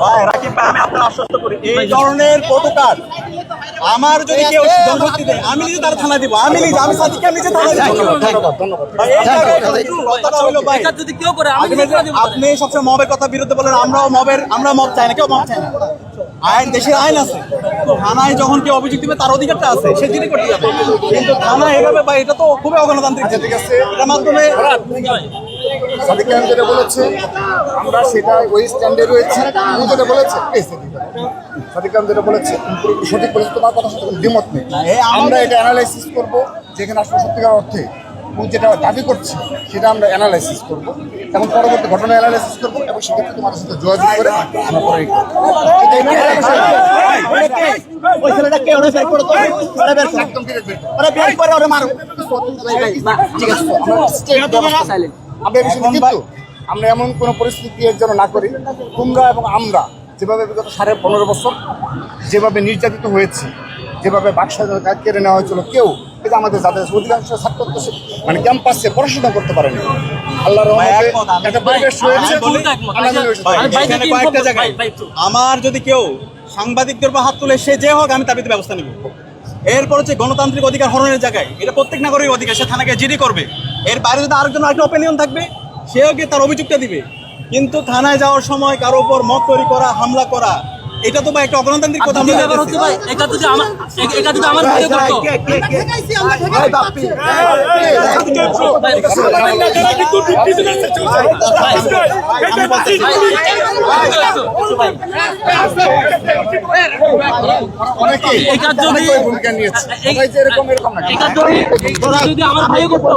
ভাই রাকিব ভাই, আমি আপনার আশ্বস্ত করি এই ধরনের প্রতিকার আমার যদি কেউ জনশক্তি দেয় আমি নিজে তার থানা দিব, আমি সাদিককে নিজে থানা দিব। ভাই এই জায়গায় কথাটা হলো ভাই, যদি কেউ করে আপনি সবসময় মবের কথা বিরুদ্ধে বলেন, আমরা মব চাই না, কেউ মব চাই না। আইন, দেশের আইন আছে, থানায় যখন কেউ অভিযোগ দিবে তার অধিকারটা আছে, সে জিডি করতে যাবে। কিন্তু থানা এভাবে ভাই, এটা তো খুবই অগণতান্ত্রিক। ঠিক আছে, এটার মাধ্যমে সাদিক খান যেটা বলেছে আমরা সেটা ওই স্ট্যান্ডে রয়েছে। উনি যেটা বলেছে সাদিক খান যেটা বলেছে সঠিক বলেছে, তোমার কথা সাথে কোনো দ্বিমত নেই। আমরা এটা অ্যানালাইসিস করবো যেখানে আসলে সত্যিকার অর্থে ও যেটা দাবি করছে সেটা আমরা অ্যানালাইসিস করবো এবং পরবর্তী ঘটনা অ্যানালাইসিস করবো এবং সেক্ষেত্রে তোমাদের সাথে যোগাযোগ করে আমরা পরে একদম কিন্তু আমরা এমন কোনো পরিস্থিতি এর জন্য না করি। তোমরা এবং আমরা যেভাবে বিগত 15.5 বছর যেভাবে নির্যাতিত হয়েছি, যেভাবে বাক্স্বাধীনতা কেড়ে নেওয়া হয়েছিল, কেউ এটা আমাদের যাদের অধিকাংশ ছাত্র মানে ক্যাম্পাসে পড়াশোনা করতে পারেনি। আল্লাহর রহমতে একটা পরিবেশ হয়েছে। কয়েকটা জায়গায় আমার যদি কেউ সাংবাদিকদের উপর হাত তুলে, সে যে হোক, আমি তার বিরুদ্ধে ব্যবস্থা নেব। এরপর হচ্ছে গণতান্ত্রিক অধিকার হরণের জায়গায় এটা প্রত্যেক নাগরিক অধিকার, সে থানাকে জিডি করবে। এর বাইরে যদি আরেকজন আরেকটা ওপিনিয়ন থাকবে, সেও গিয়ে তার অভিযোগটা দিবে। কিন্তু থানায় যাওয়ার সময় কারো উপর মত তৈরি করা, হামলা করা, এটা তো ভাই একটা অগণতান্ত্রিক কথা। এটা যদি আমার ভাই করতো, ভূমিকা নিয়েছে। যদি আমার ভাই করতো